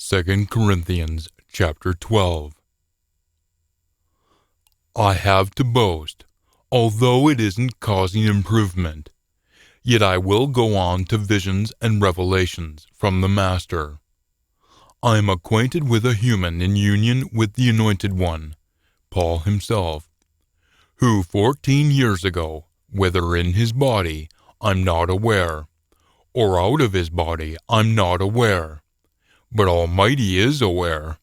2 Corinthians chapter 12. I have to boast, although it isn't causing improvement. Yet I will go on to visions and revelations from the Master. I am acquainted with a human in union with the Anointed One, Paul himself, who 14 years ago, whether in his body, I'm not aware, or out of his body, I'm not aware, but Almighty is aware,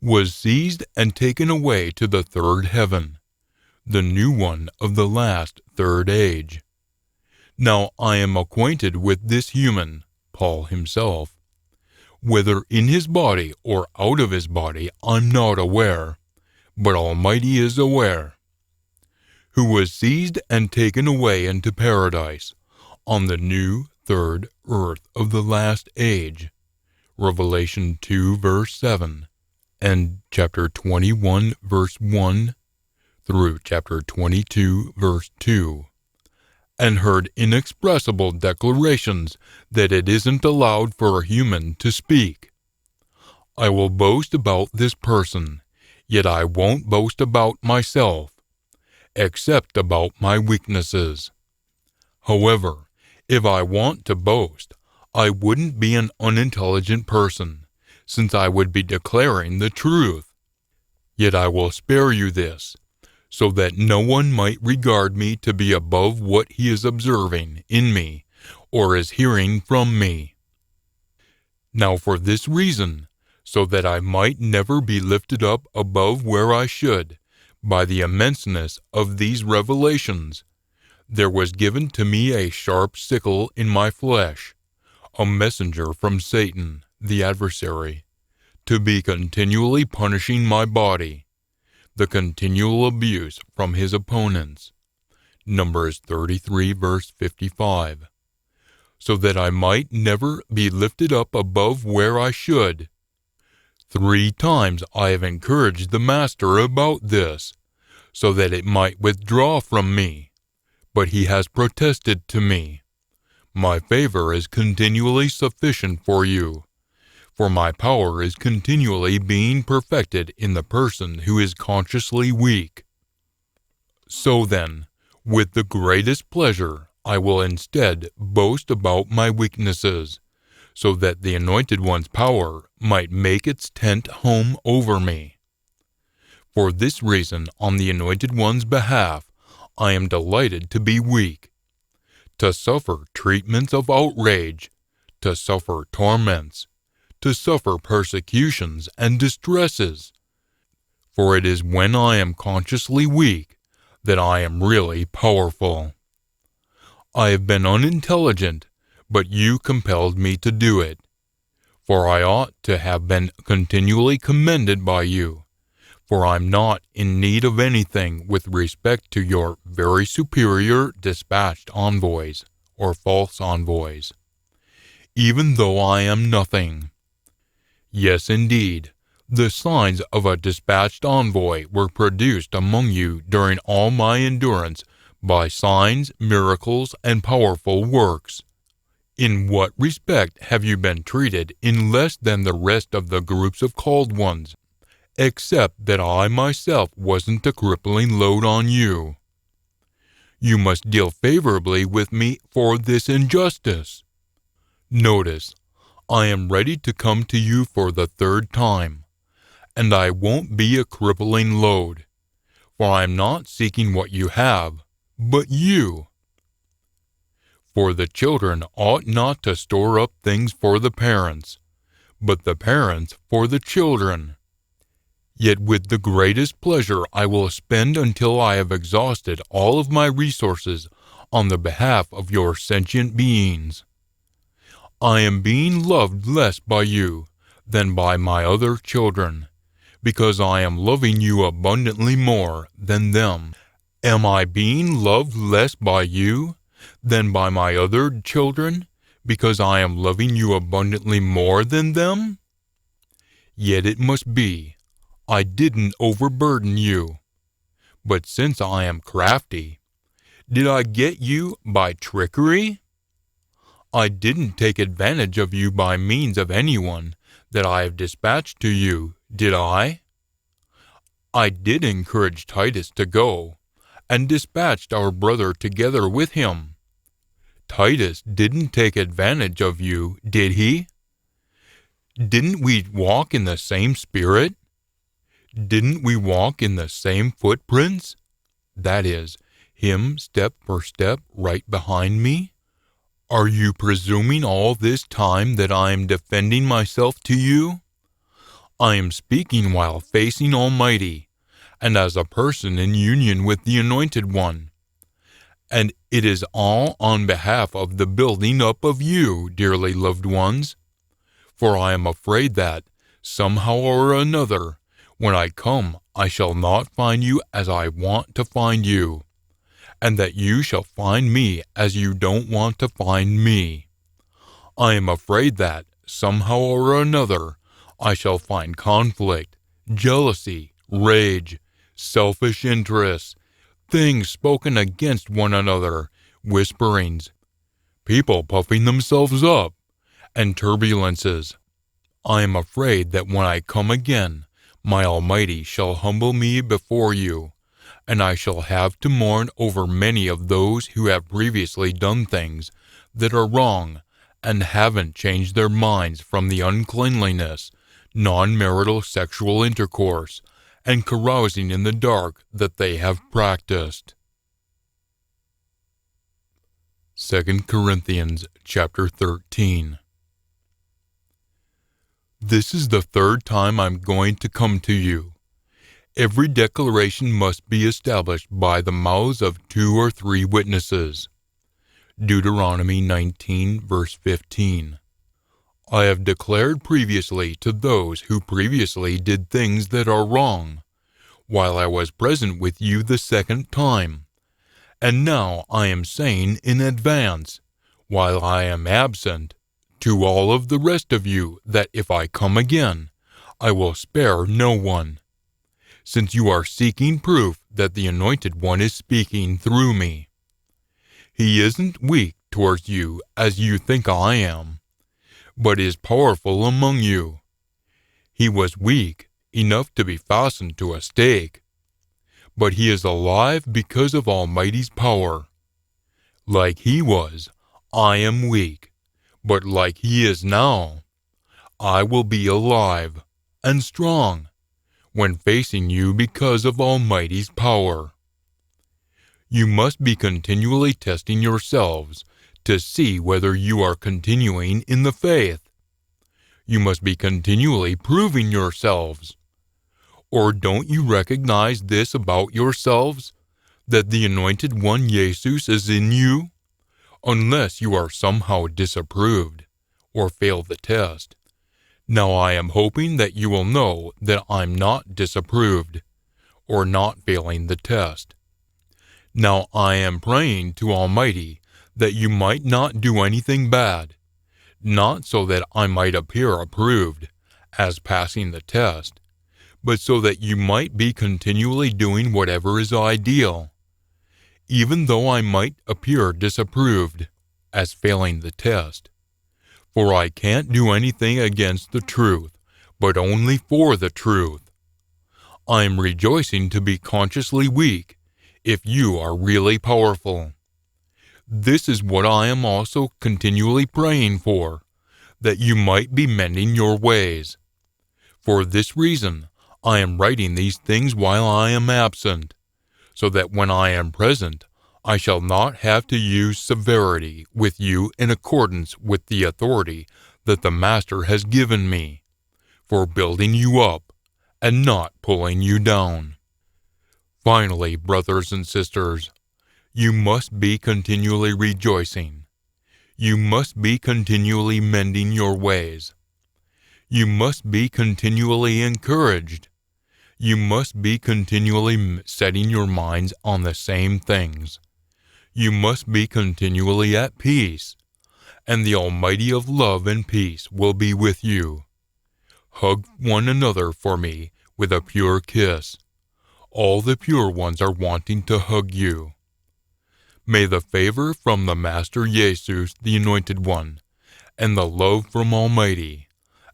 was seized and taken away to the third heaven, the new one of the last third age. Now I am acquainted with this human, Paul himself, whether in his body or out of his body, I'm not aware, but Almighty is aware, who was seized and taken away into paradise, on the new third earth of the last age. Revelation 2 verse 7, and chapter 21 verse 1 through chapter 22 verse 2, and heard inexpressible declarations that it isn't allowed for a human to speak. I will boast about this person, yet I won't boast about myself, except about my weaknesses. However, if I want to boast, I wouldn't be an unintelligent person, since I would be declaring the truth. Yet I will spare you this, so that no one might regard me to be above what he is observing in me, or is hearing from me. Now for this reason, so that I might never be lifted up above where I should, by the immenseness of these revelations, there was given to me a sharp sickle in my flesh, a messenger from Satan, the adversary, to be continually punishing my body, the continual abuse from his opponents. Numbers 33 verse 55. So that I might never be lifted up above where I should. 3 times I have encouraged the Master about this, so that it might withdraw from me, but he has protested to me, my favor is continually sufficient for you, for my power is continually being perfected in the person who is consciously weak. So then, with the greatest pleasure, I will instead boast about my weaknesses, so that the Anointed One's power might make its tent home over me. For this reason, on the Anointed One's behalf, I am delighted to be weak, to suffer treatments of outrage, to suffer torments, to suffer persecutions and distresses. For it is when I am consciously weak that I am really powerful. I have been unintelligent, but you compelled me to do it. For I ought to have been continually commended by you, for I'm not in need of anything with respect to your very superior dispatched envoys, or false envoys, even though I am nothing. Yes, indeed, the signs of a dispatched envoy were produced among you during all my endurance by signs, miracles, and powerful works. In what respect have you been treated in less than the rest of the groups of called ones, except that I myself wasn't a crippling load on you? You must deal favorably with me for this injustice. Notice, I am ready to come to you for the 3rd time, and I won't be a crippling load, for I am not seeking what you have, but you. For the children ought not to store up things for the parents, but the parents for the children. Yet with the greatest pleasure I will spend until I have exhausted all of my resources on the behalf of your sentient beings. I am being loved less by you than by my other children, because I am loving you abundantly more than them. Am I being loved less by you than by my other children, because I am loving you abundantly more than them? Yet it must be, I didn't overburden you. But since I am crafty, did I get you by trickery? I didn't take advantage of you by means of anyone that I have dispatched to you, did I? I did encourage Titus to go, and dispatched our brother together with him. Titus didn't take advantage of you, did he? Didn't we walk in the same spirit? Didn't we walk in the same footprints? That is, him step for step right behind me? Are you presuming all this time that I am defending myself to you? I am speaking while facing Almighty, and as a person in union with the Anointed One. And it is all on behalf of the building up of you, dearly loved ones. For I am afraid that, somehow or another, when I come, I shall not find you as I want to find you, and that you shall find me as you don't want to find me. I am afraid that, somehow or another, I shall find conflict, jealousy, rage, selfish interests, things spoken against one another, whisperings, people puffing themselves up, and turbulences. I am afraid that when I come again, my Almighty shall humble me before you, and I shall have to mourn over many of those who have previously done things that are wrong and haven't changed their minds from the uncleanliness, non-marital sexual intercourse, and carousing in the dark that they have practiced. 2 Corinthians chapter 13. This is the third time I'm going to come to you. Every declaration must be established by the mouths of 2 or 3 witnesses. Deuteronomy 19, verse 15. I have declared previously to those who previously did things that are wrong, while I was present with you the second time. And now I am saying in advance, while I am absent, to all of the rest of you that if I come again, I will spare no one, since you are seeking proof that the Anointed One is speaking through me. He isn't weak towards you as you think I am, but is powerful among you. He was weak enough to be fastened to a stake, but he is alive because of Almighty's power. Like he was, I am weak, but like he is now, I will be alive and strong when facing you because of Almighty's power. You must be continually testing yourselves to see whether you are continuing in the faith. You must be continually proving yourselves. Or don't you recognize this about yourselves, that the Anointed One Jesus is in you, unless you are somehow disapproved or fail the test? Now I am hoping that you will know that I'm not disapproved or not failing the test. Now I am praying to Almighty that you might not do anything bad, not so that I might appear approved as passing the test, but so that you might be continually doing whatever is ideal, even though I might appear disapproved as failing the test. For I can't do anything against the truth, but only for the truth. I am rejoicing to be consciously weak if you are really powerful. This is what I am also continually praying for, that you might be mending your ways. For this reason, I am writing these things while I am absent, so that when I am present, I shall not have to use severity with you in accordance with the authority that the Master has given me, for building you up and not pulling you down. Finally, brothers and sisters, you must be continually rejoicing. You must be continually mending your ways. You must be continually encouraged. You must be continually setting your minds on the same things. You must be continually at peace, and the Almighty of love and peace will be with you. Hug one another for me with a pure kiss. All the pure ones are wanting to hug you. May the favor from the Master Jesus, the Anointed One, and the love from Almighty,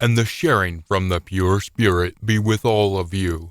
and the sharing from the pure Spirit be with all of you.